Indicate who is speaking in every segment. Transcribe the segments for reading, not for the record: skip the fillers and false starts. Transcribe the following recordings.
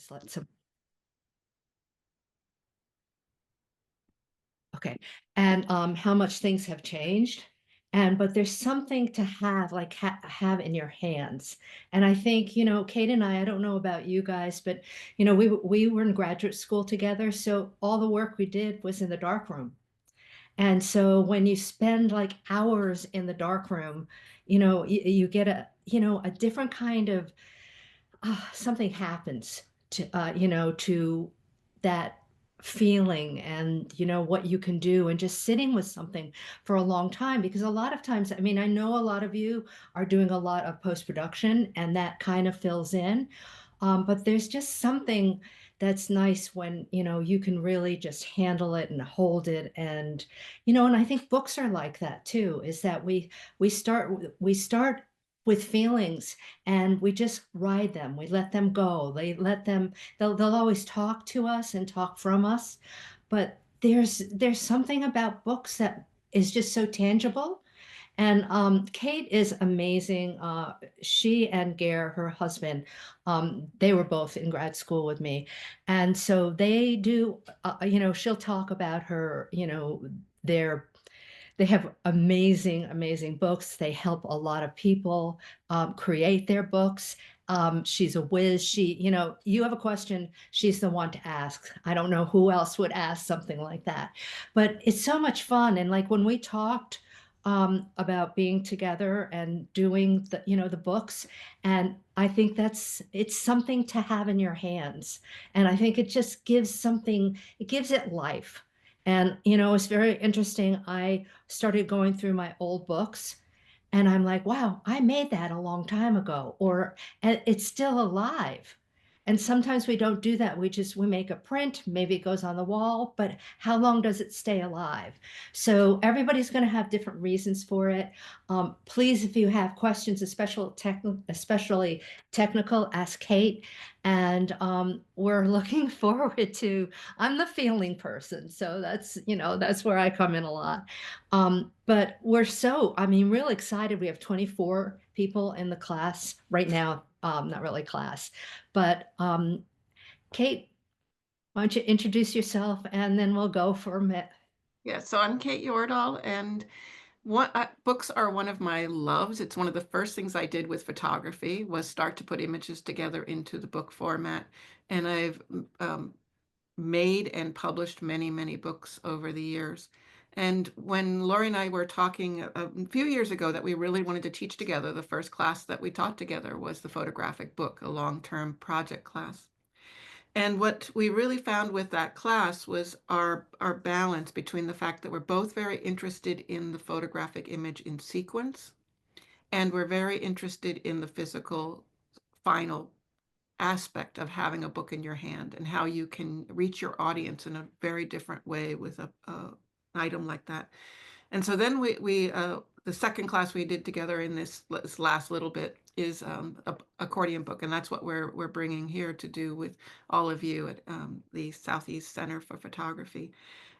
Speaker 1: just let some. Okay. And how much things have changed. And but there's something to have like have in your hands. And I think, Kate and I don't know about you guys, but we were in graduate school together, so all the work we did was in the dark room. And so when you spend like hours in the dark room, you get a different kind of something happens to that feeling and what you can do and just sitting with something for a long time, because a lot of times, I mean, I know a lot of you are doing a lot of post-production and that kind of fills in, but there's just something that's nice when you can really just handle it and hold it. And I think books are like that too, is that we start with feelings and we just ride them. We let them go. They'll always talk to us and talk from us. But there's something about books that is just so tangible. And Kate is amazing. She and Gare, her husband, they were both in grad school with me. And so they do, she'll talk about her, their they have amazing, amazing books. They help a lot of people create their books. She's a whiz. You have a question, she's the one to ask. I don't know who else would ask something like that, but it's so much fun. And like when we talked about being together and doing the books, and I think it's something to have in your hands. And I think it just gives something, it gives it life. And, it's very interesting. I started going through my old books and I'm like, wow, I made that a long time ago, and it's still alive. And sometimes we don't do that. We make a print, maybe it goes on the wall, but how long does it stay alive? So everybody's going to have different reasons for it. Please, if you have questions, especially technical, ask Kate. And we're looking forward to, I'm the feeling person. So that's where I come in a lot. But I mean, real excited. We have 24 people in the class right now. Not really class, but Kate, why don't you introduce yourself and then we'll go for a minute.
Speaker 2: Yeah, so I'm Kate Yordall, and books are one of my loves. It's one of the first things I did with photography was start to put images together into the book format. And I've made and published many, many books over the years. And when Lori and I were talking a few years ago that we really wanted to teach together, the first class that we taught together was the photographic book, a long-term project class. And what we really found with that class was our balance between the fact that we're both very interested in the photographic image in sequence, and we're very interested in the physical final aspect of having a book in your hand and how you can reach your audience in a very different way with an item like that. And so then the second class we did together in this last little bit is a accordion book, and that's what we're bringing here to do with all of you at the Southeast Center for Photography.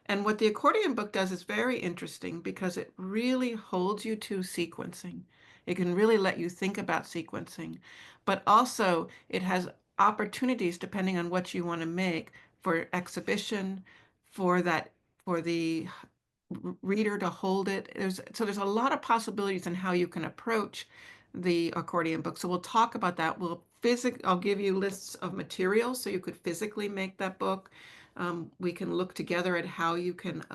Speaker 2: And what the accordion book does is very interesting because it really holds you to sequencing. It can really let you think about sequencing, but also it has opportunities depending on what you want to make for exhibition, for that for the reader to hold it. There's a lot of possibilities in how you can approach the accordion book. So we'll talk about that. I'll give you lists of materials so you could physically make that book. We can look together at how you can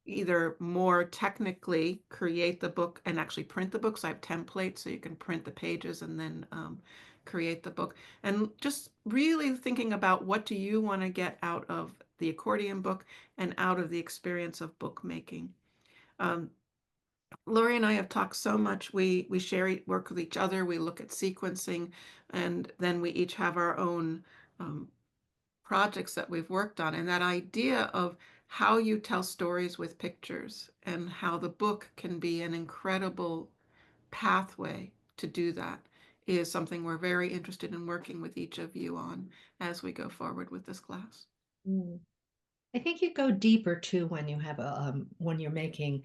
Speaker 2: either more technically create the book and actually print the book. So I have templates so you can print the pages and then create the book. And just really thinking about what do you want to get out of the accordion book and out of the experience of bookmaking. Um, Lori and I have talked so much. We share work with each other. We look at sequencing, and then we each have our own um, projects that we've worked on. And that idea of how you tell stories with pictures and how the book can be an incredible pathway to do that is something we're very interested in working with each of you on as we go forward with this class.
Speaker 1: Mm. I think you go deeper too when you're making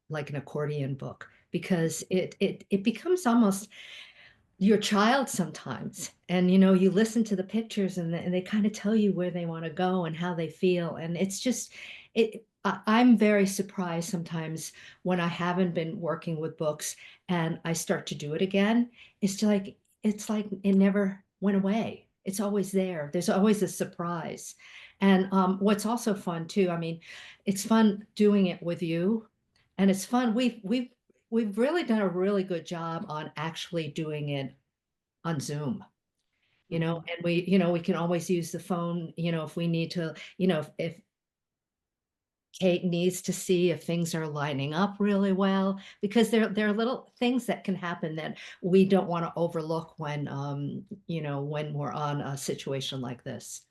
Speaker 1: like an accordion book, because it becomes almost, your child sometimes. And you listen to the pictures, and they kind of tell you where they want to go and how they feel. And it's just I'm very surprised sometimes when I haven't been working with books and I start to do it again. It's like it never went away. It's always there. There's always a surprise. And what's also fun too, I mean, it's fun doing it with you, and it's fun. We've really done a really good job on actually doing it on Zoom,
Speaker 2: Mhm.
Speaker 1: and we can always use the phone, if we need to, if Kate needs to see if things are lining up really well, because there are little things that can happen that we don't want to overlook when we're on a situation like this.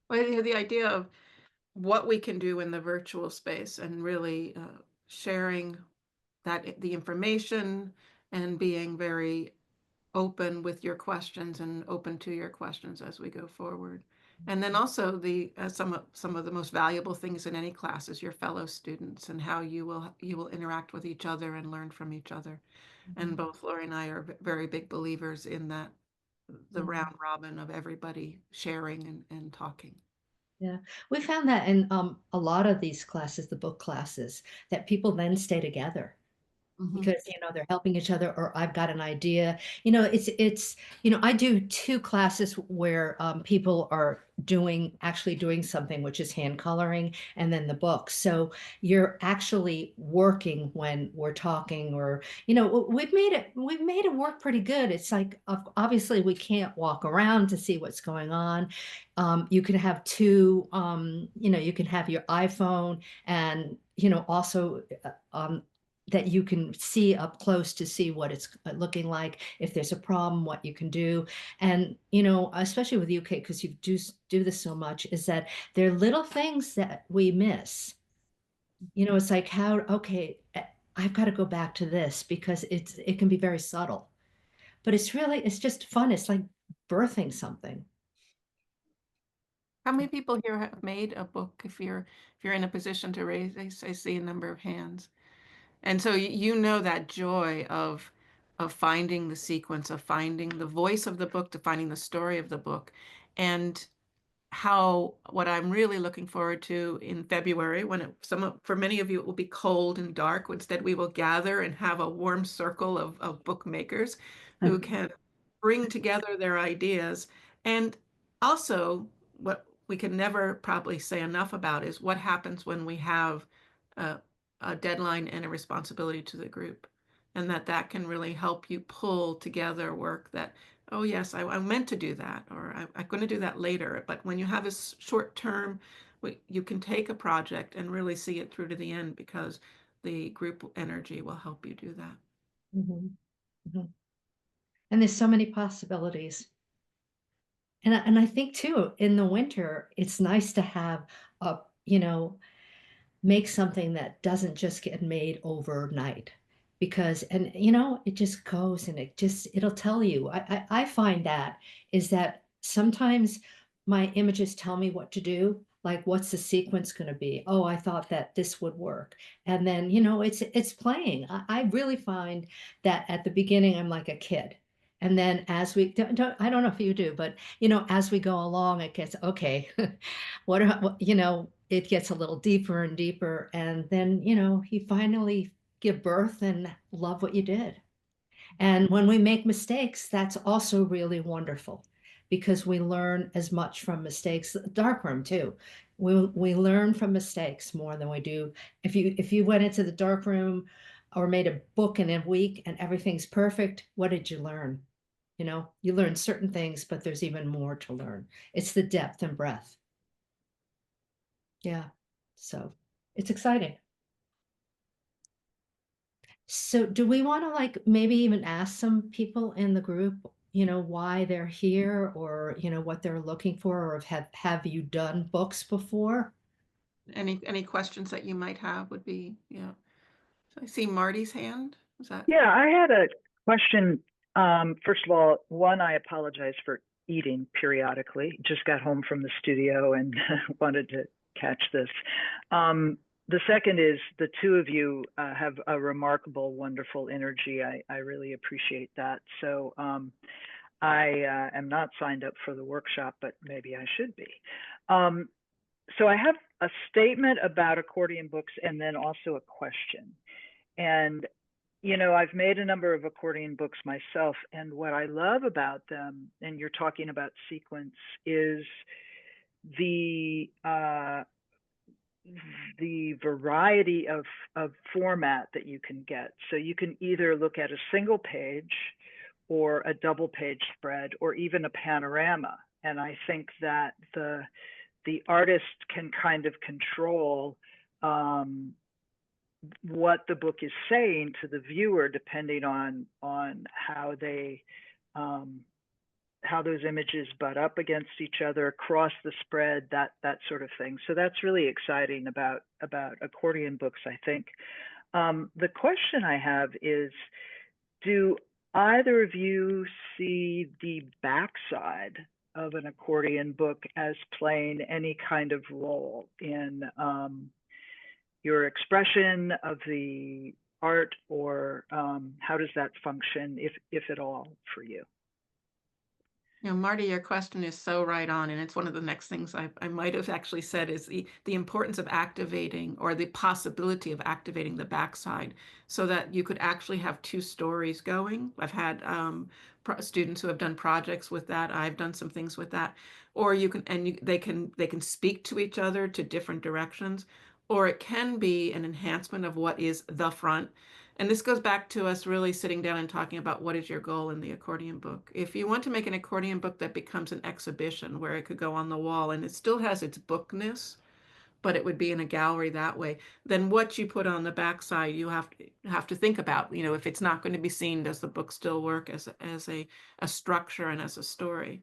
Speaker 2: Well, the idea of what we can do in the virtual space and really sharing the information and being very open with your questions and open to your questions as we go forward. And then also the some of the most valuable things in any class is your fellow students and how you will interact with each other and learn from each other. And
Speaker 1: Mhm.
Speaker 2: both Lori and I are very big believers in that, the
Speaker 1: Yeah.
Speaker 2: round robin of everybody sharing and talking.
Speaker 1: Yeah. We found that in a lot of these classes, the book classes, that people then stay together
Speaker 2: Hmm.
Speaker 1: because they're helping each other, or I've got an idea. It's I do two classes where people are actually doing something, which is hand coloring, and then the book. So you're actually working when we're talking, or we've made it work pretty good. It's like, obviously we can't walk around to see what's going on. You can have you can have your iPhone, and also that you can see up close to see what it's looking like, if there's a problem, what you can do. And especially with UK, because you do this so much, is that there are little things that we miss. It's like, how, okay, I've got to go back to this, because it can be very subtle, but it's just fun. It's like birthing something.
Speaker 2: How many people here have made a book? If you're in a position to raise, I see a number of hands. And so you know that joy of finding the sequence, of finding the voice of the book, to finding the story of the book, and how what I'm really looking forward to in February, when for many of you it will be cold and dark. Instead, we will gather and have a warm circle of bookmakers who can bring together their ideas. And also, what we can never probably say enough about is what happens when we have a, a deadline and a responsibility to the group, and that can really help you pull together work that, oh yes, I meant to do that, or I'm going to do that later. But when you have a short term, you can take a project and really see it through to the end, because the group energy will help you do that.
Speaker 1: Mhm, mhm. And there's so many possibilities. And I think too, in the winter, it's nice to have a, make something that doesn't just get made overnight, because and it just goes, and it'll tell you. I find that is that sometimes my images tell me what to do, like what's the sequence going to be. Oh, I thought that this would work. And then it's playing. I really find that at the beginning I'm like a kid, and then as we I don't know if you do, but as we go along, it gets okay. It gets a little deeper and deeper. And then, you finally give birth and love what you did. And when we make mistakes, that's also really wonderful, because we learn as much from mistakes. Darkroom too. We learn from mistakes more than we do. If you went into the dark room or made a book in a week and everything's perfect, what did you learn? You learn certain things, but there's even more to learn. It's the depth and breadth. Yeah. So it's exciting. So do we want to, like, maybe even ask some people in the group, why they're here, or, what they're looking for, or have you done books before?
Speaker 2: Any questions that you might have would be, yeah. So I see Marty's hand. Is that?
Speaker 3: Yeah, I had a question. First of all, one, I apologize for eating periodically. Just got home from the studio and wanted to catch this. the second is the two of you have a remarkable, wonderful energy. I really appreciate that. So I am not signed up for the workshop, but maybe I should be. So I have a statement about accordion books and then also a question. And, you know, I've made a number of accordion books myself. And what I love about them, and you're talking about sequence, is the variety of format that you can get. So you can either look at a single page or a double page spread or even a panorama. And I think that the artist can kind of control what the book is saying to the viewer, depending on how they how those images butt up against each other, cross the spread, that sort of thing. So that's really exciting about accordion books, I think. The question I have is, do either of you see the backside of an accordion book as playing any kind of role in your expression of the art, or how does that function, if at all, for you?
Speaker 2: You know, Marty, your question is so right on, and it's one of the next things I might have actually said is the importance of activating, or the possibility of activating, the backside, so that you could actually have two stories going. I've had students who have done projects with that. I've done some things with that. Or you can, and they can speak to each other to different directions, or it can be an enhancement of what is the front. And this goes back to us really sitting down and talking about what is your goal in the accordion book. If you want to make an accordion book that becomes an exhibition where it could go on the wall and it still has its bookness, but it would be in a gallery that way, then what you put on the backside, you have to think about. You know, if it's not going to be seen, does the book still work as a structure and as a story?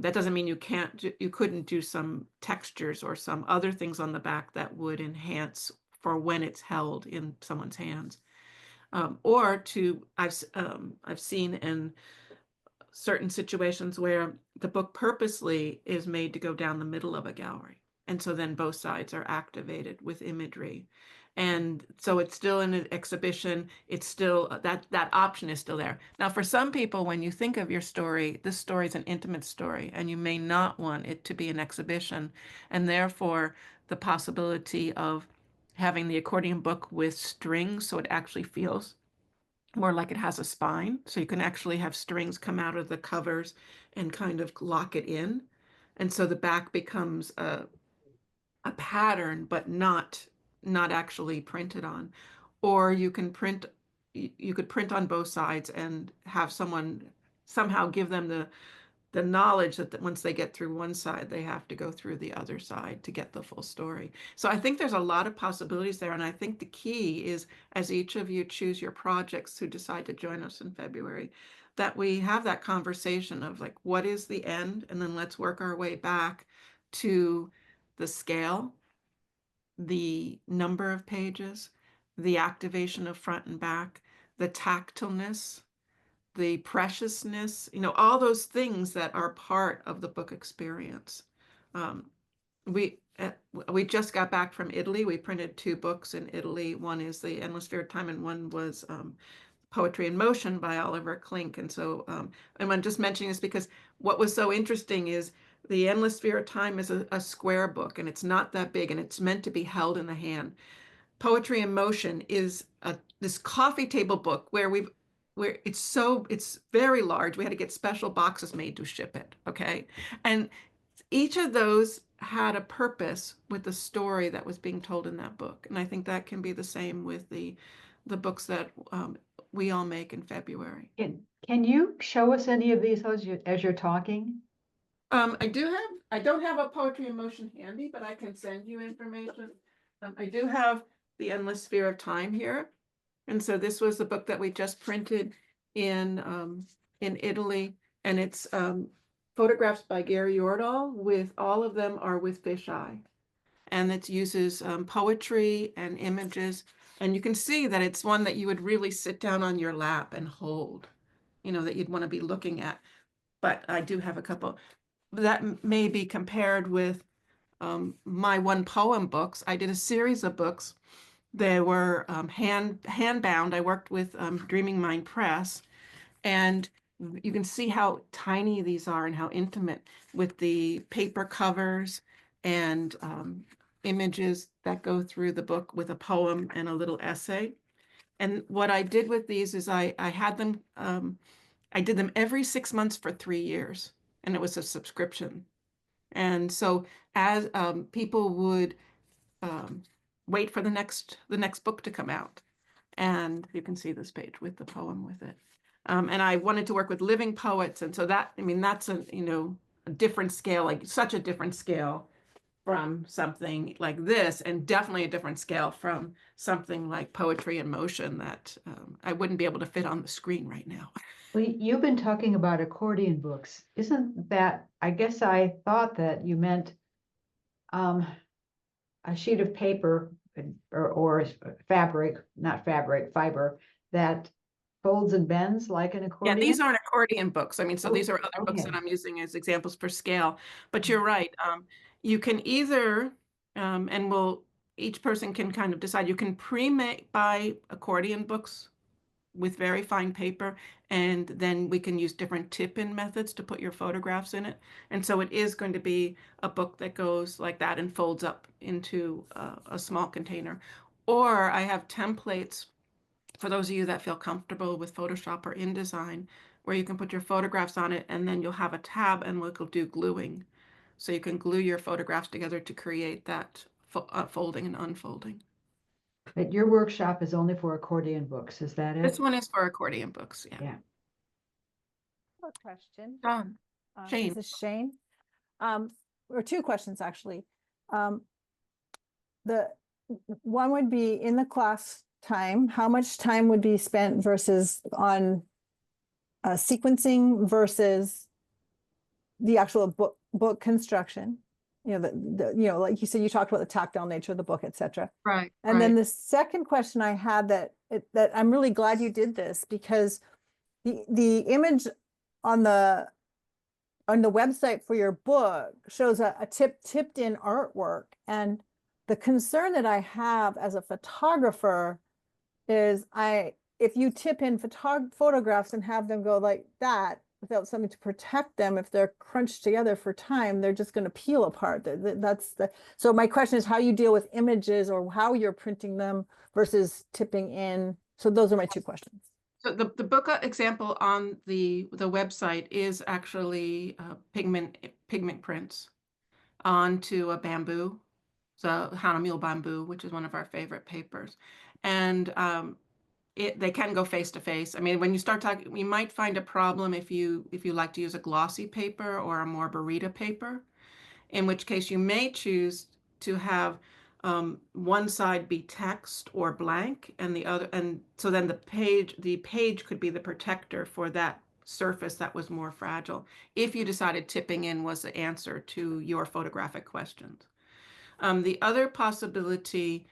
Speaker 2: That doesn't mean you couldn't do some textures or some other things on the back that would enhance for when it's held in someone's hands. I've seen in certain situations where the book purposely is made to go down the middle of a gallery. And so then both sides are activated with imagery. And so it's still in an exhibition. It's still, that option is still there. Now, for some people, when you think of your story, this story is an intimate story, and you may not want it to be an exhibition. And therefore, the possibility of having the accordion book with strings, so it actually feels more like it has a spine. So you can actually have strings come out of the covers and kind of lock it in. And so the back becomes a pattern, but not actually printed on. Or you could print on both sides and have someone somehow give them the knowledge that once they get through one side, they have to go through the other side to get the full story. So I think there's a lot of possibilities there. And I think the key is, as each of you choose your projects who decide to join us in February, that we have that conversation of like, what is the end? And then let's work our way back to the scale, the number of pages, the activation of front and back, the tactileness, the preciousness, you know, all those things that are part of the book experience. We just got back from Italy. We printed 2 books in Italy. One is The Endless Sphere of Time, and one was Poetry in Motion by Oliver Klink. And so, and I'm just mentioning this because what was so interesting is The Endless Sphere of Time is a square book, and it's not that big, and it's meant to be held in the hand. Poetry in Motion is this coffee table book where it's very large. We had to get special boxes made to ship it. Okay. And each of those had a purpose with the story that was being told in that book. And I think that can be the same with the books that we all make in February.
Speaker 4: Can you show us any of these as you're talking?
Speaker 2: I don't have a Poetry in Motion handy, but I can send you information. I do have The Endless Sphere of Time here. And so this was the book that we just printed in Italy, and it's photographs by Gary Yordahl. With all of them are with fisheye, and it uses poetry and images. And you can see that it's one that you would really sit down on your lap and hold, you know, that you'd want to be looking at. But I do have a couple that may be compared with my one poem books. I did a series of books. They were hand bound. I worked with Dreaming Mind Press, and you can see how tiny these are and how intimate, with the paper covers and images that go through the book with a poem and a little essay. And what I did with these is I had them, I did them every 6 months for 3 years, and it was a subscription. And so as people would wait for the next book to come out, and you can see this page with the poem with it. And I wanted to work with living poets, and so that, I mean, that's a a different scale, like such a different scale from something like this, and definitely a different scale from something like Poetry in Motion that I wouldn't be able to fit on the screen right now.
Speaker 4: Well, you've been talking about accordion books. Isn't that, I guess I thought that you meant a sheet of paper or fabric, not fabric, fiber, that folds and bends like an
Speaker 2: Yeah,
Speaker 4: accordion?
Speaker 2: these aren't accordion books. I mean, so
Speaker 4: Oh,
Speaker 2: these are other books that
Speaker 4: okay.
Speaker 2: I'm using as examples for scale. But you're right. You can either, and each person can kind of decide, you can pre-make buy accordion books with very fine paper, and then we can use different tip-in methods to put your photographs in it. And so it is going to be a book that goes like that and folds up into a small container. Or I have templates for those of you that feel comfortable with Photoshop or InDesign, where you can put your photographs on it, and then you'll have a tab and we'll do gluing. So you can glue your photographs together to create that folding and unfolding.
Speaker 4: But your workshop is only for accordion books, is that
Speaker 2: This
Speaker 4: it?
Speaker 2: one is for accordion books, yeah.
Speaker 4: Yeah.
Speaker 5: A question.
Speaker 2: Done. Shane.
Speaker 5: This is Shane. Or two questions, actually. The one would be in the class time, how much time would be spent versus on sequencing versus the actual book construction? You know, like you said, you talked about the tactile nature of the book, etc.
Speaker 2: Right.
Speaker 5: And then the second question I had that I'm really glad you did this, because the image on the website for your book shows a tipped in artwork, and the concern that I have as a photographer is if you tip in photographs and have them go like that without something to protect them, if they're crunched together for time, they're just going to peel apart. So my question is how you deal with images, or how you're printing them versus tipping in. So those are my two questions.
Speaker 2: So the book example on the website is actually pigment prints onto a bamboo, so Hanamiel bamboo, which is one of our favorite papers, and they can go face to face. I mean, when you start talking, you might find a problem if you like to use a glossy paper or a more Barita paper, in which case you may choose to have one side be text or blank, and the other, and so then the page could be the protector for that surface that was more fragile, if you decided tipping in was the answer to your photographic questions. The other possibility,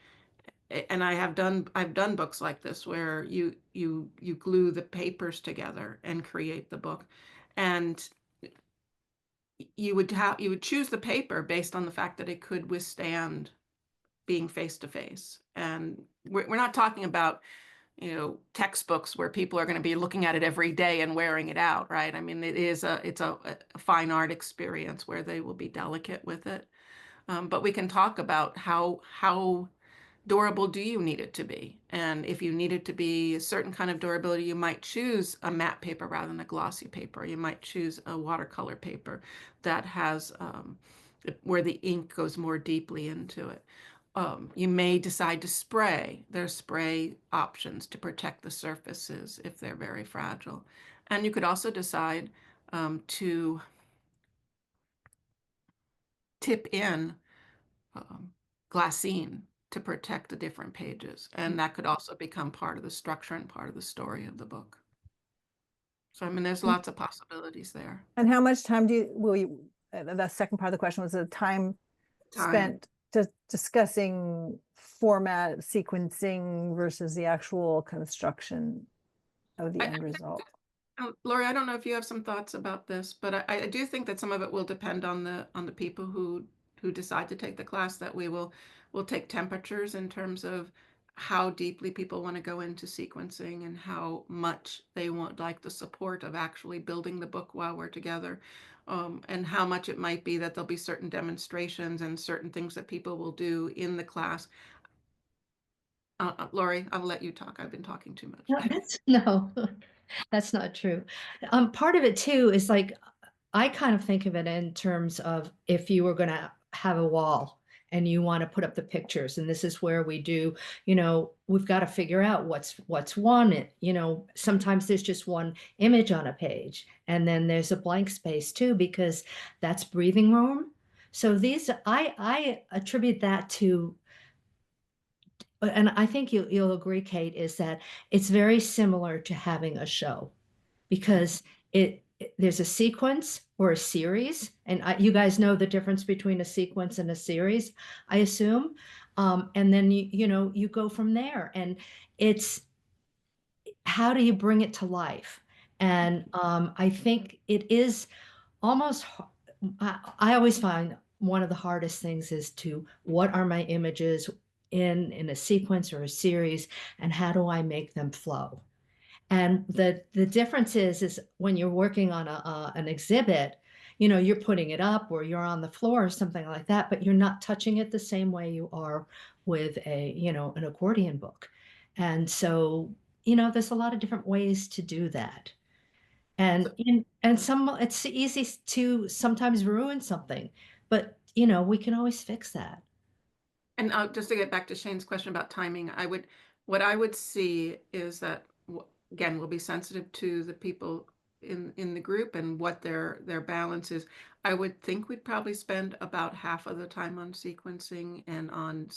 Speaker 2: and I've done books like this where you glue the papers together and create the book, and you would choose the paper based on the fact that it could withstand being face to face. And we're not talking about textbooks where people are going to be looking at it every day and wearing it out, right? I mean, it's a fine art experience where they will be delicate with it. But we can talk about how durable do you need it to be? And if you need it to be a certain kind of durability, you might choose a matte paper rather than a glossy paper. You might choose a watercolor paper that has where the ink goes more deeply into it. You may decide to spray. There's spray options to protect the surfaces if they're very fragile. And you could also decide to tip in glassine to protect the different pages. And that could also become part of the structure and part of the story of the book. So, I mean, there's lots of possibilities there.
Speaker 5: And how much time will you, the second part of the question was the time spent discussing format sequencing versus the actual construction of the end result.
Speaker 2: Lori, I don't know if you have some thoughts about this, but I do think that some of it will depend on the people who who decide to take the class that we'll take temperatures in terms of how deeply people want to go into sequencing and how much they want like the support of actually building the book while we're together. And how much it might be that there'll be certain demonstrations and certain things that people will do in the class. Lori, I'll let you talk. I've been talking too much.
Speaker 1: No, no, that's not true. Part of it too is like, I kind of think of it in terms of if you were gonna have a wall and you want to put up the pictures, and this is where we do, we've got to figure out what's one, sometimes there's just one image on a page, and then there's a blank space too, because that's breathing room. So I attribute that to, and I think you'll agree, Kate, is that it's very similar to having a show, because there's a sequence or a series, and you guys know the difference between a sequence and a series, I assume. And then you go from there, and it's how do you bring it to life? And I think it is almost, I always find one of the hardest things is what are my images in a sequence or a series, and how do I make them flow? And the difference is when you're working on an exhibit, you're putting it up or you're on the floor or something like that, but you're not touching it the same way you are with an accordion book. And so, there's a lot of different ways to do that. And it's easy to sometimes ruin something, but we can always fix that.
Speaker 2: And just to get back to Shane's question about timing, what I would see is that, again, we'll be sensitive to the people in the group and what their balance is. I would think we'd probably spend about half of the time on sequencing and on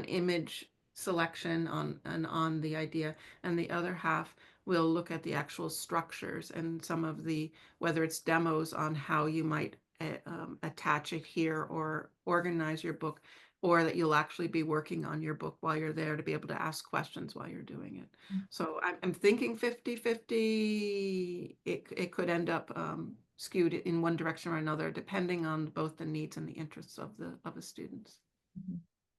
Speaker 2: image selection on the idea, and the other half we'll look at the actual structures and some of whether it's demos on how you might attach it here or organize your book, or that you'll actually be working on your book while you're there to be able to ask questions while you're doing it. So I'm thinking 50-50. It could end up skewed in one direction or another, depending on both the needs and the interests of the students.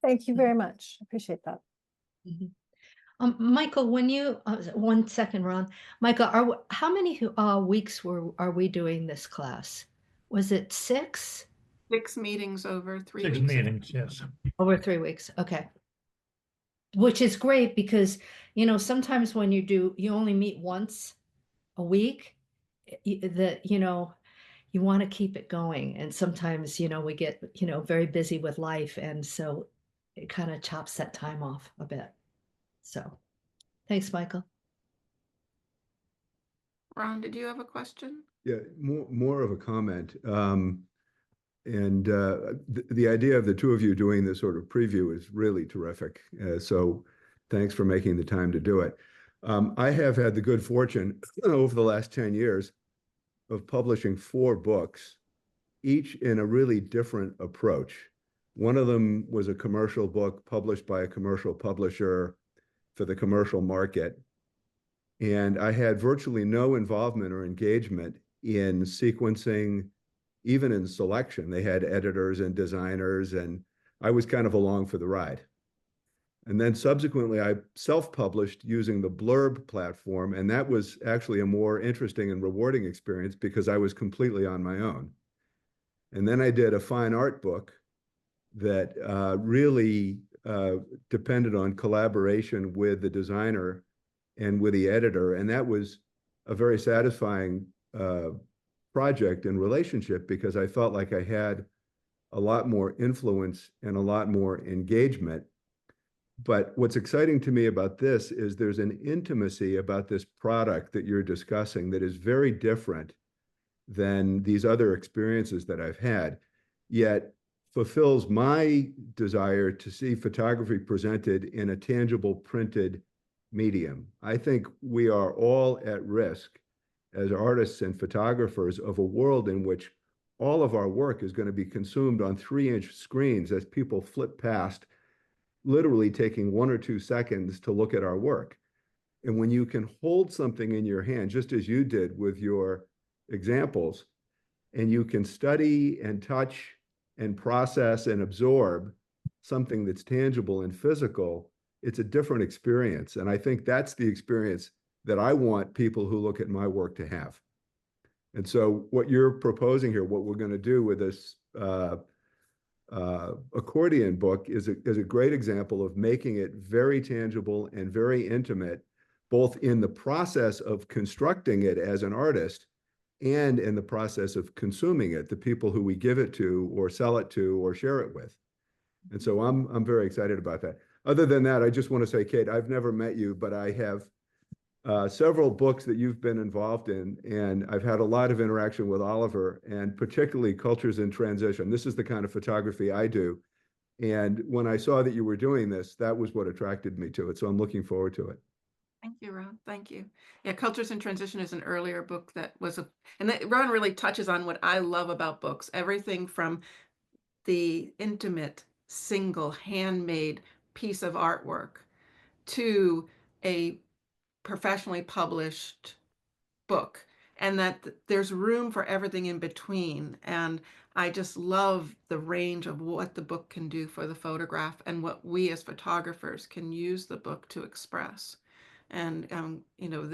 Speaker 5: Thank you very much. Appreciate that.
Speaker 1: Michael, when you 1 second, Ron. Michael, how many weeks are we doing this class? Was it 6?
Speaker 2: 6 meetings over 3 weeks.
Speaker 6: 6 meetings, yes.
Speaker 1: Over 3 weeks, okay. Which is great because, sometimes when you only meet once a week, you want to keep it going. And sometimes, we get, very busy with life. And so it kind of chops that time off a bit. So thanks, Michael.
Speaker 2: Ron, did you have a question?
Speaker 7: Yeah, more of a comment. And the idea of the two of you doing this sort of preview is really terrific. So thanks for making the time to do it. I have had the good fortune over the last 10 years of publishing 4 books, each in a really different approach. One of them was a commercial book published by a commercial publisher for the commercial market. And I had virtually no involvement or engagement in sequencing, even in selection. They had editors and designers, and I was kind of along for the ride. And then subsequently, I self-published using the Blurb platform, and that was actually a more interesting and rewarding experience because I was completely on my own. And then I did a fine art book that really depended on collaboration with the designer and with the editor, and that was a very satisfying project and relationship because I felt like I had a lot more influence and a lot more engagement. But what's exciting to me about this is there's an intimacy about this product that you're discussing that is very different than these other experiences that I've had, yet fulfills my desire to see photography presented in a tangible printed medium. I think we are all at risk as artists and photographers of a world in which all of our work is going to be consumed on 3-inch screens as people flip past, literally taking 1 or 2 seconds to look at our work. And when you can hold something in your hand, just as you did with your examples, and you can study and touch and process and absorb something that's tangible and physical, it's a different experience. And I think that's the experience that I want people who look at my work to have. And so what you're proposing here, what we're going to do with this accordion book is a great example of making it very tangible and very intimate, both in the process of constructing it as an artist and in the process of consuming it, the people who we give it to or sell it to or share it with. And so I'm very excited about that. Other than that, I just want to say, Kate, I've never met you, but I have several books that you've been involved in, and I've had a lot of interaction with Oliver, and particularly Cultures in Transition. This is the kind of photography I do. And when I saw that you were doing this, that was what attracted me to it. So I'm looking forward to it.
Speaker 2: Thank you, Ron. Thank you. Yeah, Cultures in Transition is an earlier book that was and that Ron really touches on what I love about books, everything from the intimate, single, handmade piece of artwork to a professionally published book, and that there's room for everything in between. And I just love the range of what the book can do for the photograph and what we as photographers can use the book to express. And you know,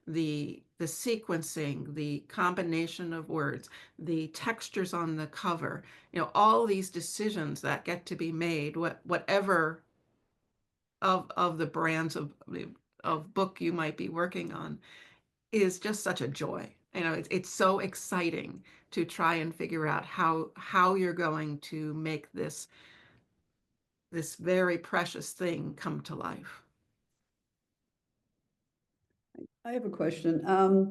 Speaker 2: the sequencing, the combination of words, the textures on the cover, you know, all these decisions that get to be made, whatever of the brands of book you might be working on, is just such a joy. You know, it's so exciting to try and figure out how you're going to make this very precious thing come to life.
Speaker 6: I have a question. Are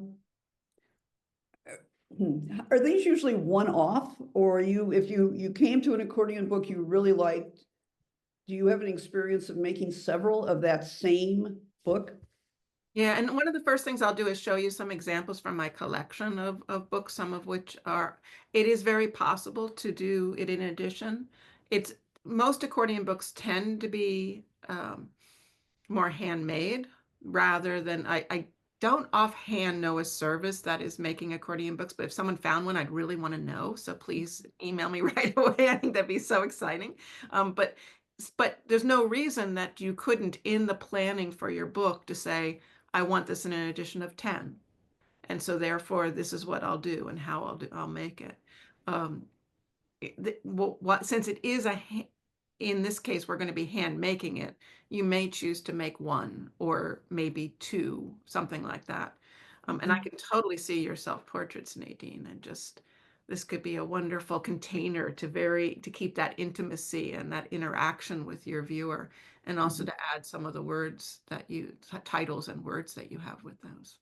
Speaker 6: these usually one-off, or if you came to an accordion book you really liked, do you have an experience of making several of that same book?
Speaker 2: Yeah, and one of the first things I'll do is show you some examples from my collection of books, some of which it is very possible to do it in addition. Most accordion books tend to be more handmade rather than, I don't offhand know a service that is making accordion books, but if someone found one, I'd really want to know. So please email me right away. I think that'd be so exciting. But there's no reason that you couldn't, in the planning for your book, to say, I want this in an edition of 10. And so therefore, this is what I'll do and how I'll make it. Since it is in this case, we're going to be hand making it, you may choose to make one or maybe two, something like that. And I can totally see your self-portraits, Nadine, and just, this could be a wonderful container to keep that intimacy and that interaction with your viewer, and also to add some of the words that titles and words that you have with those,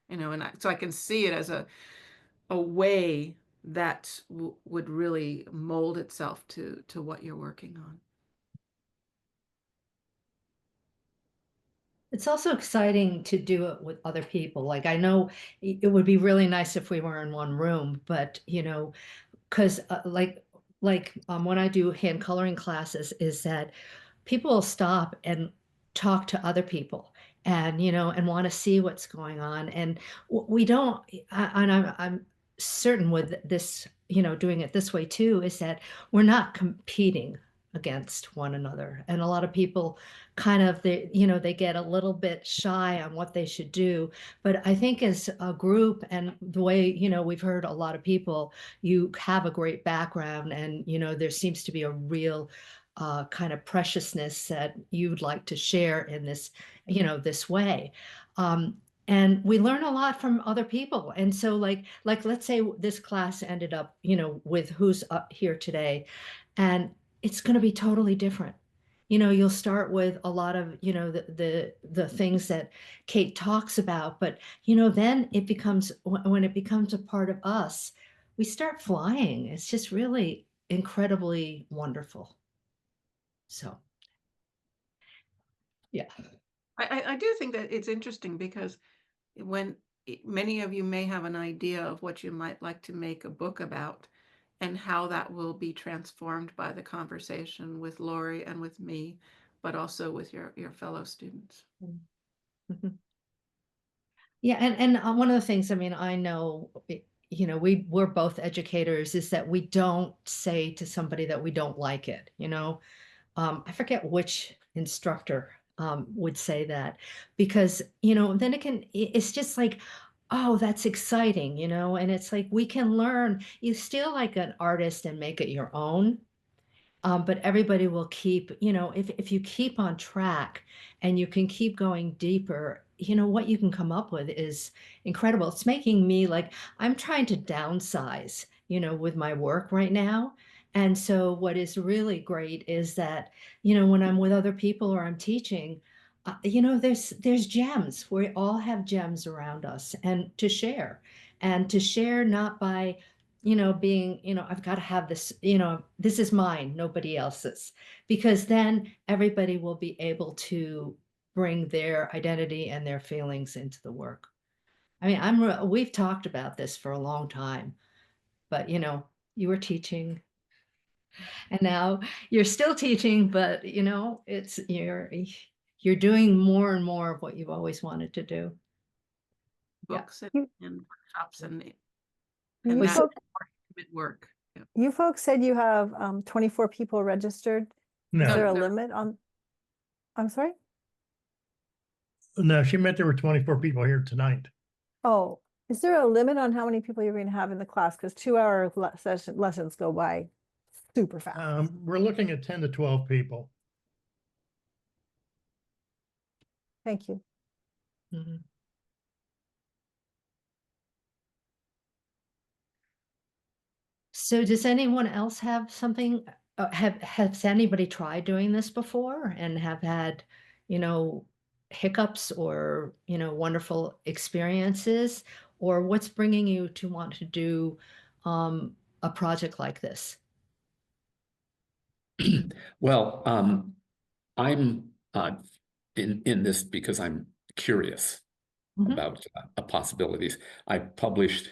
Speaker 2: you know, and so I can see it as a way that would really mold itself to what you're working on.
Speaker 1: It's also exciting to do it with other people. Like, I know it would be really nice if we were in one room, but you know, because when I do hand coloring classes, is that people will stop and talk to other people, and you know, and want to see what's going on, and we don't. And I'm certain with this, you know, doing it this way too, is that we're not competing against one another. And a lot of people kind of, they get a little bit shy on what they should do. But I think as a group, and the way, you know, we've heard a lot of people, you have a great background, and you know, there seems to be a real kind of preciousness that you'd like to share in this, you know, this way. And we learn a lot from other people. And so like let's say this class ended up, you know, with who's up here today, and it's going to be totally different. You know, you'll start with a lot of, you know, the things that Kate talks about, but you know, then it becomes, when it becomes a part of us, we start flying. It's just really incredibly wonderful. So, yeah.
Speaker 2: I do think that it's interesting because when many of you may have an idea of what you might like to make a book about, and how that will be transformed by the conversation with Lori and with me, but also with your fellow students.
Speaker 1: Yeah, and one of the things, I mean, I know, you know, we're both educators, is that we don't say to somebody that we don't like it, you know? I forget which instructor would say that, because, you know, then it's just like, oh, that's exciting, you know, and it's like we can learn, you still like an artist and make it your own. But everybody will keep, you know, if you keep on track and you can keep going deeper, you know, what you can come up with is incredible. It's making me like, I'm trying to downsize, you know, with my work right now. And so what is really great is that, you know, when I'm with other people or I'm teaching, you know, there's gems. We all have gems around us and to share not by, you know, being, you know, I've got to have this, you know, this is mine, nobody else's, because then everybody will be able to bring their identity and their feelings into the work. I mean, we've talked about this for a long time, but you know, you were teaching and now you're still teaching, but you know, you're doing more and more of what you've always wanted to do. Yeah.
Speaker 2: Books
Speaker 5: You-
Speaker 2: and workshops and
Speaker 5: You
Speaker 2: that
Speaker 5: folks,
Speaker 2: intimate work. Yeah.
Speaker 5: you folks said you have 24 people registered. Is
Speaker 8: No,
Speaker 5: there a
Speaker 2: No.
Speaker 5: limit on, I'm sorry?
Speaker 8: no, she meant there were 24 people here tonight.
Speaker 5: Oh, is there a limit on how many people you're going to have in the class? Because 2-hour lessons go by super fast.
Speaker 8: We're looking at 10 to 12 people.
Speaker 5: Thank you.
Speaker 1: Mhm. So does anyone else have something, has anybody tried doing this before and have had, you know, hiccups or, you know, wonderful experiences? Or what's bringing you to want to do a project like this?
Speaker 9: Well, I'm in this because I'm curious
Speaker 1: Mhm.
Speaker 9: about possibilities. I published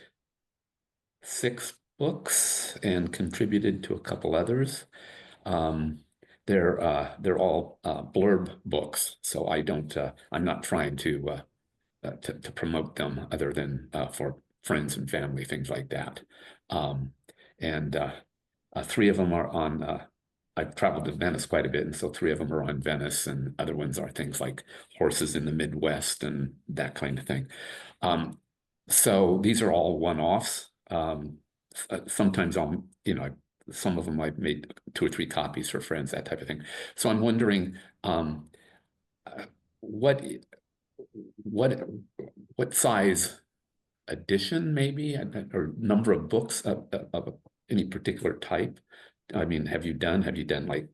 Speaker 9: 6 books and contributed to a couple others. They're all blurb books, so I don't. I'm not trying to promote them other than for friends and family, things like that. And 3 of them are on. I've traveled to Venice quite a bit, and so 3 of them are on Venice, and other ones are things like horses in the Midwest and that kind of thing. So these are all one-offs. Sometimes I'll, you know, some of them I've made 2 or 3 copies for friends, that type of thing. So I'm wondering, what size edition maybe, or number of books of any particular type? I mean, have you done like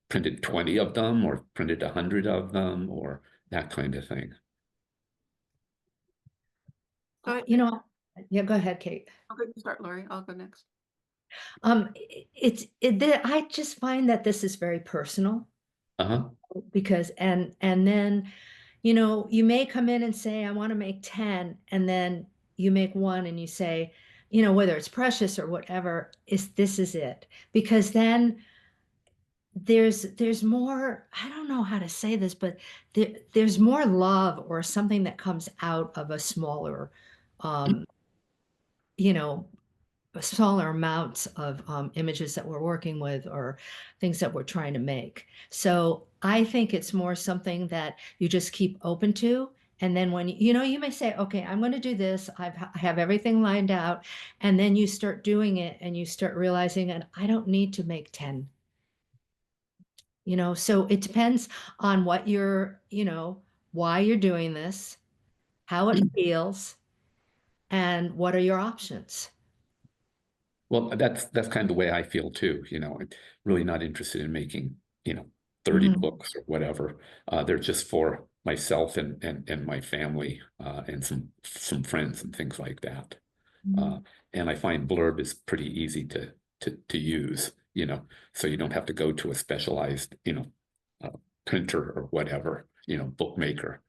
Speaker 9: printed 20 of them or printed 100 of them or that kind of thing?
Speaker 1: You know, yeah, go ahead, Kate.
Speaker 2: Okay, you start, Lori. I'll go next.
Speaker 1: I just find that this is very personal.
Speaker 9: Uh-huh.
Speaker 1: Because and then, you know, you may come in and say, I want to make 10, and then you make one and you say, you know, whether it's precious or whatever, this is it. Because then there's more, I don't know how to say this, but there's more love or something that comes out of a smaller, you know, smaller amounts of images that we're working with or things that we're trying to make. So I think it's more something that you just keep open to. And then when, you know, you may say, okay, I'm going to do this. I have everything lined out. And then you start doing it and you start realizing, and I don't need to make 10. You know, so it depends on what you're, you know, why you're doing this, how it feels, and what are your options.
Speaker 9: Well, that's kind of the way I feel too. You know, I'm really not interested in making, you know, 30
Speaker 1: Mhm.
Speaker 9: books or whatever. They're just for myself and my family and some friends and things like that. And I find blurb is pretty easy to use, you know, so you don't have to go to a specialized, you know, printer or whatever, you know, bookmaker.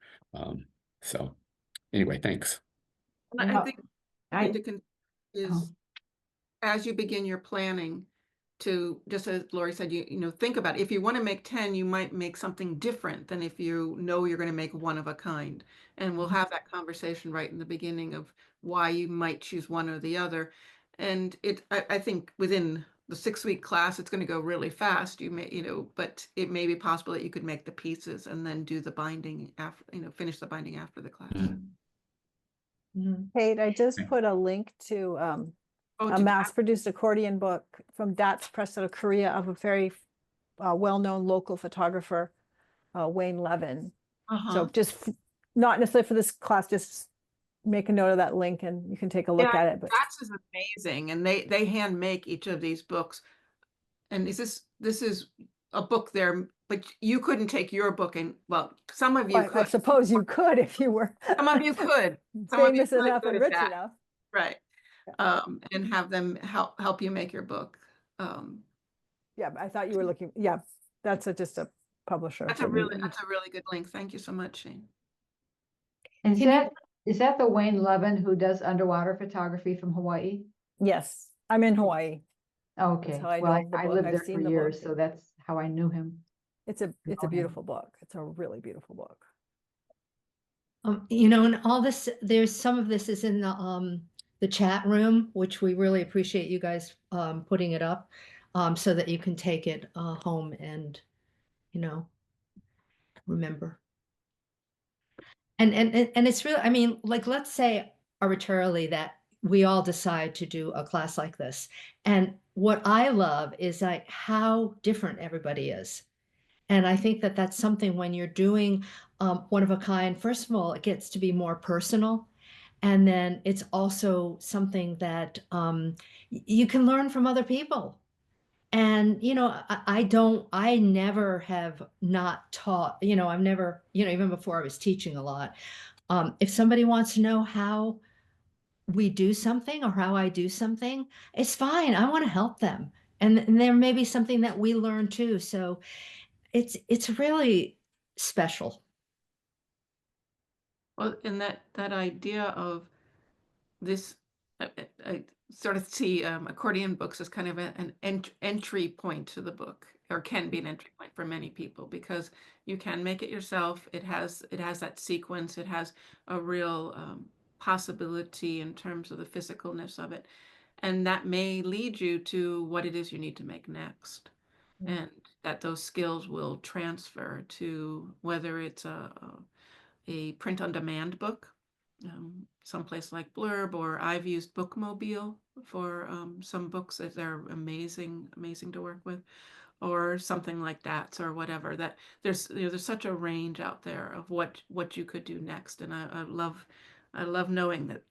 Speaker 9: So anyway, thanks.
Speaker 2: And I
Speaker 4: Now,
Speaker 2: think
Speaker 4: I,
Speaker 2: to is
Speaker 4: oh.
Speaker 2: as you begin your planning, to, just as Lori said, you know, think about it. If you want to make 10, you might make something different than if you know you're going to make one of a kind. And we'll have that conversation right in the beginning of why you might choose one or the other. And I think within the 6-week class, it's going to go really fast. You may, you know, but it may be possible that you could make the pieces and then do the binding after, you know, finish the binding after the class.
Speaker 1: Mhm.
Speaker 5: Kate, I just
Speaker 9: Okay.
Speaker 5: put a link to
Speaker 2: Oh,
Speaker 5: a mass-produced accordion book from Dats Press out of Korea of a very well-known local photographer, Wayne Levin. So just not necessarily for this class, just make a note of that link and you can take a look
Speaker 2: Yeah,
Speaker 5: at it. But
Speaker 2: That's is amazing, and they hand make each of these books. And this is a book there, but you couldn't take your book and, well, some of you
Speaker 5: I
Speaker 2: could.
Speaker 5: suppose you could if you were
Speaker 2: Some of you could. Some of you
Speaker 5: famous
Speaker 2: could
Speaker 5: enough
Speaker 2: go
Speaker 5: and
Speaker 2: to
Speaker 5: rich
Speaker 2: that.
Speaker 5: enough.
Speaker 2: Right. And have them help you make your book.
Speaker 5: Yeah, but I thought you were looking, yeah, that's just a publisher.
Speaker 2: That's a really good link. Thank you so much, Shane.
Speaker 4: And
Speaker 1: Can you-
Speaker 4: is that the Wayne Levin who does underwater photography from Hawaii?
Speaker 5: Yes, I'm in Hawaii.
Speaker 4: Oh, okay.
Speaker 5: how I
Speaker 4: Well,
Speaker 5: know the
Speaker 4: I
Speaker 5: book.
Speaker 4: lived
Speaker 5: I've
Speaker 4: there
Speaker 5: seen
Speaker 4: for
Speaker 5: the
Speaker 4: years,
Speaker 5: book.
Speaker 4: so that's how I knew him.
Speaker 5: It's a
Speaker 4: Okay.
Speaker 5: beautiful book. It's a really beautiful book.
Speaker 1: You know, and all this, there's some of this is in the chat room, which we really appreciate you guys putting it up, so that you can take it home and, you know, remember. And it's really, I mean, like, let's say arbitrarily that we all decide to do a class like this. And what I love is like how different everybody is. And I think that that's something when you're doing one of a kind, first of all, it gets to be more personal. And then it's also something that you can learn from other people. And, you know, I never have not taught, you know, I've never, you know, even before I was teaching a lot. If somebody wants to know how we do something or how I do something, it's fine. I want to help them. And there may be something that we learn too. So it's really special.
Speaker 2: Well, and that idea of this, I sort of see accordion books as kind of an entry point to the book, or can be an entry point for many people, because you can make it yourself. It has that sequence. It has a real possibility in terms of the physicalness of it, and that may lead you to what it is you need to make next. And that those skills will transfer to whether it's a print on demand book, someplace like Blurb, or I've used Bookmobile for some books that they're amazing to work with, or something like that, or whatever. That there's such a range out there of what you could do next, and I love knowing that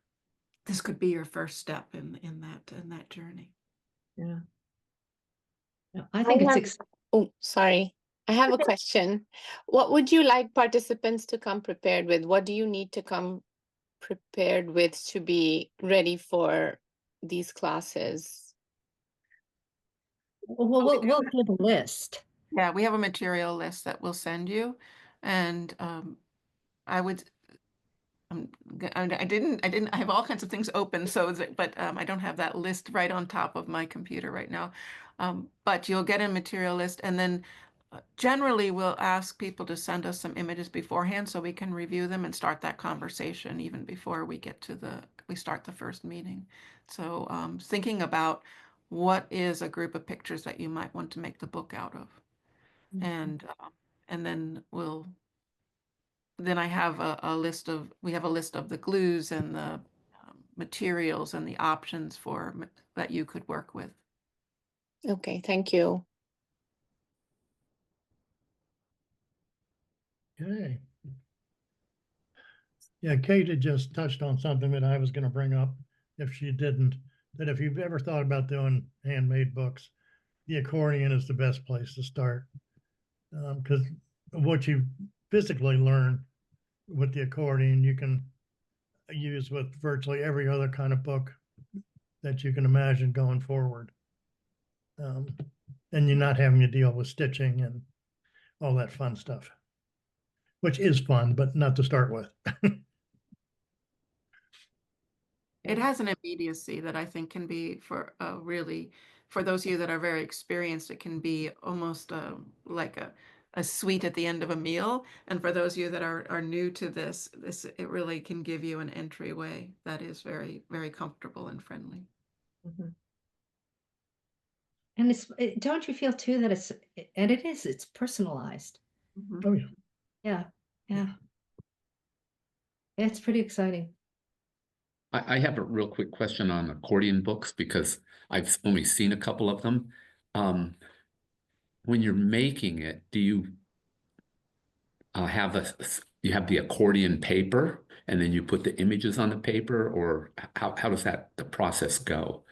Speaker 2: this could be your first step in that journey.
Speaker 1: Yeah. I think it's
Speaker 10: Oh, sorry. I have a question. What would you like participants to come prepared with? What do you need to come prepared with to be ready for these classes?
Speaker 1: we'll give a list.
Speaker 2: Yeah, we have a material list that we'll send you, and I would. I have all kinds of things open, but I don't have that list right on top of my computer right now. But you'll get a material list, and then generally we'll ask people to send us some images beforehand so we can review them and start that conversation even before we start the first meeting. So thinking about what is a group of pictures that you might want to make the book out of, and then I have we have a list of the glues and the materials and the options that you could work with.
Speaker 10: Okay, thank you.
Speaker 8: Okay. Yeah, Kate had just touched on something that I was going to bring up if she didn't, that if you've ever thought about doing handmade books, the accordion is the best place to start. Because what you physically learn with the accordion, you can use with virtually every other kind of book that you can imagine going forward. And you're not having to deal with stitching and all that fun stuff, which is fun, but not to start with.
Speaker 2: It has an immediacy that I think can be for really for those of you that are very experienced, it can be almost like a sweet at the end of a meal. And for those of you that are new to this, it really can give you an entryway that is very, very comfortable and friendly.
Speaker 1: Mhm. And don't you feel too that it's personalized?
Speaker 2: Mhm.
Speaker 8: Oh, yeah.
Speaker 1: Yeah, yeah. It's pretty exciting.
Speaker 9: I have a real quick question on accordion books because I've only seen a couple of them. When you're making it, do you you have the accordion paper and then you put the images on the paper, or how does the process go?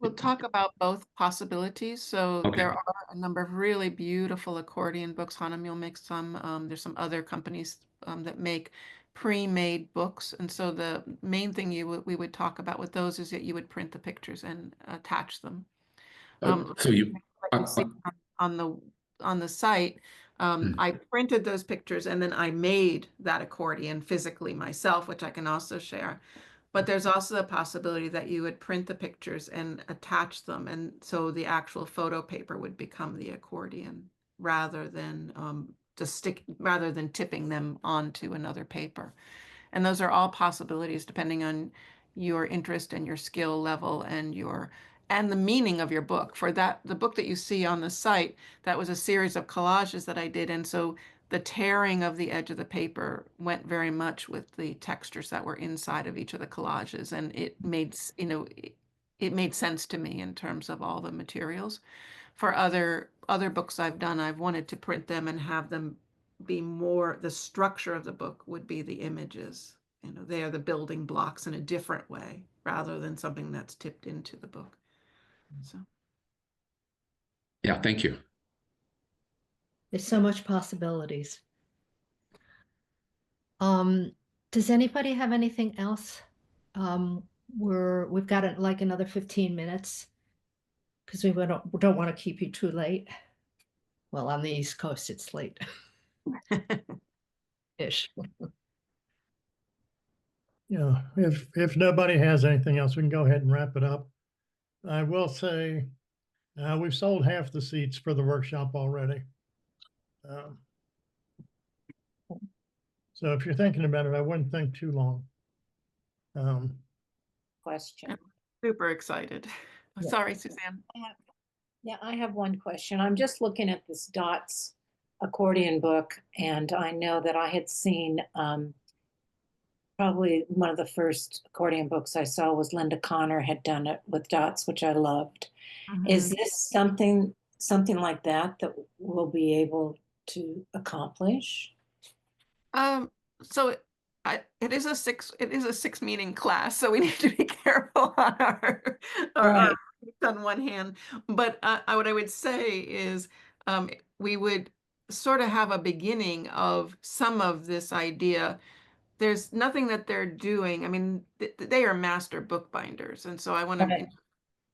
Speaker 2: We'll talk about both possibilities. So
Speaker 9: Okay.
Speaker 2: there are a number of really beautiful accordion books. Hahnemühle makes some. There's some other companies that make pre-made books. And so the main thing we would talk about with those is that you would print the pictures and attach them.
Speaker 9: So you
Speaker 2: Like you see on the site, I printed those pictures and then I made that accordion physically myself, which I can also share. But there's also the possibility that you would print the pictures and attach them, and so the actual photo paper would become the accordion rather than rather than tipping them onto another paper. And those are all possibilities depending on your interest and your skill level and the meaning of your book. For that, the book that you see on the site, that was a series of collages that I did. And so the tearing of the edge of the paper went very much with the textures that were inside of each of the collages. And it made, it made sense to me in terms of all the materials. For other books I've done, I've wanted to print them and have them be more, the structure of the book would be the images. They are the building blocks in a different way rather than something that's tipped into the book. So.
Speaker 9: Yeah, thank you.
Speaker 1: There's so much possibilities. Does anybody have anything else? We've got like another 15 minutes because we don't want to keep you too late. Well, on the East Coast, it's late. Ish.
Speaker 8: Yeah, if nobody has anything else, we can go ahead and wrap it up. I will say, we've sold half the seats for the workshop already. So if you're thinking about it, I wouldn't think too long.
Speaker 11: Question.
Speaker 2: Super excited.
Speaker 11: Yeah.
Speaker 2: Sorry, Suzanne.
Speaker 11: Yeah, I have one question. I'm just looking at this Dots accordion book, and I know that I had seen probably one of the first accordion books I saw was Linda Connor had done it with Dots, which I loved. Is this something like that we'll be able to accomplish?
Speaker 2: So it is a six meeting class, so we need to be careful on our on one hand. But what I would say is we would sort of have a beginning of some of this idea. There's nothing that they're doing. I mean, they are master bookbinders, and so I want to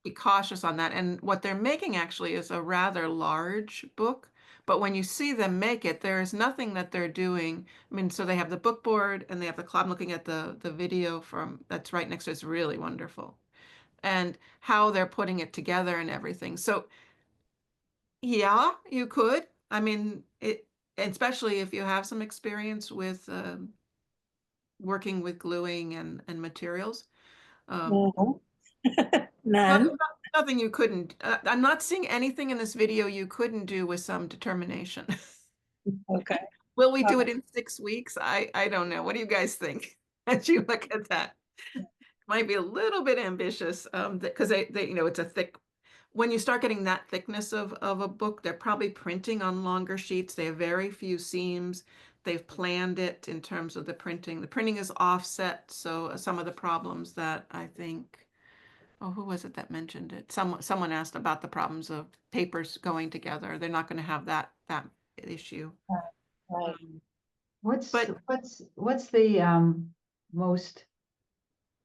Speaker 2: be cautious on that. And what they're making actually is a rather large book. But when you see them make it, there is nothing that they're doing. I mean, so they have the book board and they have the clock. I'm looking at the video that's right next to it. It's really wonderful. And how they're putting it together and everything. So yeah, you could. I mean, especially if you have some experience with working with gluing and materials.
Speaker 11: No. None.
Speaker 2: Nothing you couldn't. I'm not seeing anything in this video you couldn't do with some determination.
Speaker 11: Okay.
Speaker 2: Will we do it in 6 weeks? I don't know. What do you guys think as you look at that? Might be a little bit ambitious because they it's a thick. When you start getting that thickness of a book, they're probably printing on longer sheets. They have very few seams. They've planned it in terms of the printing. The printing is offset, so some of the problems that I think. Oh, who was it that mentioned it? Someone asked about the problems of papers going together. They're not going to have that issue.
Speaker 11: Right.
Speaker 4: What's the most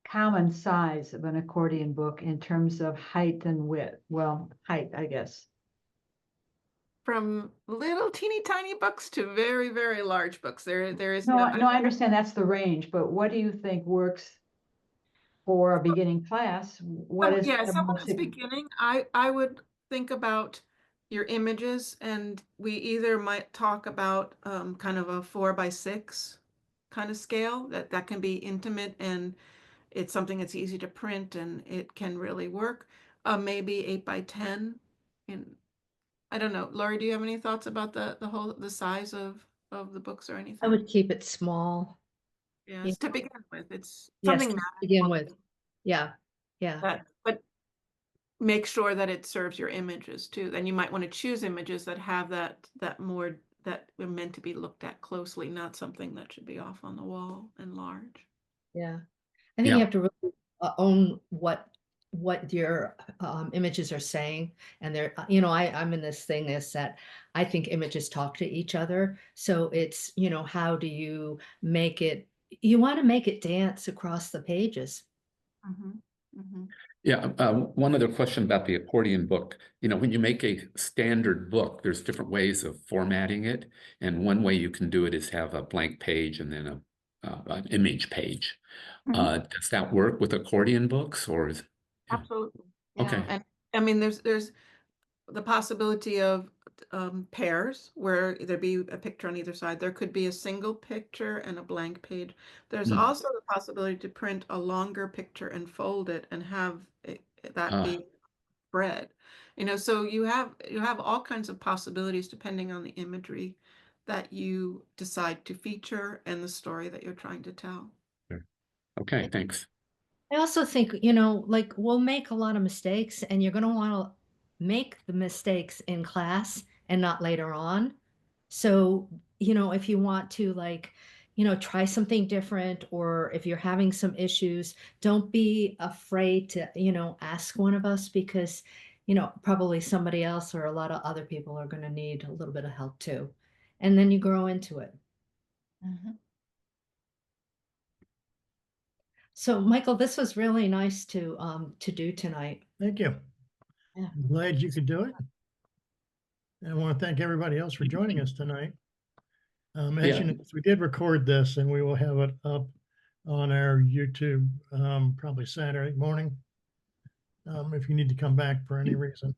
Speaker 4: common size of an accordion book in terms of height and width? Well, height, I guess.
Speaker 2: From little teeny tiny books to very, very large books. There is
Speaker 4: No, I understand that's the range, but what do you think works for a beginning class, what is
Speaker 2: Yeah,
Speaker 4: the
Speaker 2: someone
Speaker 4: most
Speaker 2: that's beginning, I would think about your images, and we either might talk about kind of a 4x6 kind of scale that can be intimate, and it's something that's easy to print and it can really work. Maybe 8x10. And I don't know, Laurie, do you have any thoughts about the size of the books or
Speaker 1: I
Speaker 2: anything?
Speaker 1: would keep it small.
Speaker 2: Yeah,
Speaker 1: Yeah.
Speaker 2: it's to begin with. It's
Speaker 1: Yes,
Speaker 2: something
Speaker 1: to begin
Speaker 2: manageable,
Speaker 1: with. Yeah, yeah.
Speaker 2: but make sure that it serves your images too. Then you might want to choose images that have that more that are meant to be looked at closely, not something that should be off on the wall and large.
Speaker 1: Yeah. I think
Speaker 9: Yeah.
Speaker 1: you have to really own what your images are saying. And they're, I'm in this thing is that I think images talk to each other. So it's, how do you make it, you want to make it dance across the pages.
Speaker 9: Yeah, one other question about the accordion book. When you make a standard book, there's different ways of formatting it. And one way you can do it is have a blank page and then an image page. Does that work with accordion books, or is?
Speaker 2: Absolutely.
Speaker 9: Okay.
Speaker 2: Yeah. And I mean, there's the possibility of pairs where there be a picture on either side. There could be a single picture and a blank page. There's also the possibility to print a longer picture and fold it and have that be spread. So you have all kinds of possibilities depending on the imagery that you decide to feature and the story that you're trying to tell.
Speaker 9: Okay, thanks.
Speaker 1: I also think, like we'll make a lot of mistakes and you're going to want to make the mistakes in class and not later on. So, if you want to try something different, or if you're having some issues, don't be afraid to, ask one of us, because, probably somebody else or a lot of other people are going to need a little bit of help too. And then you grow into it. So Michael, this was really nice to do tonight.
Speaker 8: Thank you.
Speaker 1: Yeah.
Speaker 8: I'm glad you could do it. And I want to thank everybody else for joining us tonight. As you know, we did record this and we will have it up on our YouTube probably Saturday morning. If you need to come back for any reason.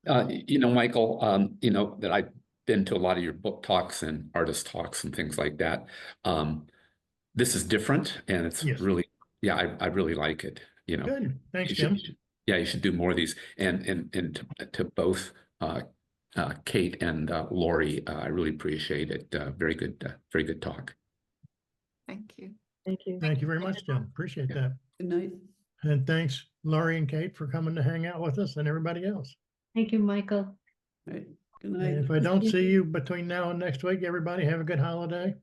Speaker 9: Michael, that I've been to a lot of your book talks and artist talks and things like that. This is different, and it's really, I really like it.
Speaker 8: Good. Thanks, Jim.
Speaker 9: You should do more of these. And to both Kate and Laurie, I really appreciate it. Very good talk.
Speaker 2: Thank you.
Speaker 1: Thank you.
Speaker 8: Thank you very much, Jim. Appreciate that.
Speaker 6: Good night.
Speaker 8: And thanks, Laurie and Kate, for coming to hang out with us, and everybody else.
Speaker 1: Thank you, Michael.
Speaker 6: Right. Good night.
Speaker 8: And if I don't see you between now and next week, everybody have a good holiday.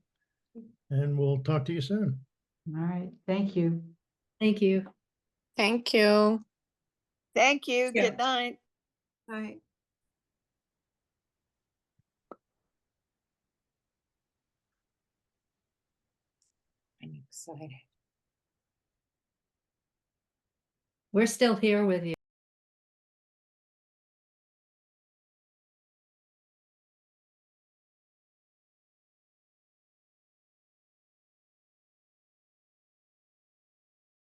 Speaker 8: And we'll talk to you soon.
Speaker 4: All right, thank you.
Speaker 1: Thank you.
Speaker 10: Thank you.
Speaker 12: Thank you.
Speaker 2: Yeah.
Speaker 12: Good night.
Speaker 2: Right.
Speaker 11: I'm excited.
Speaker 1: We're still here with you.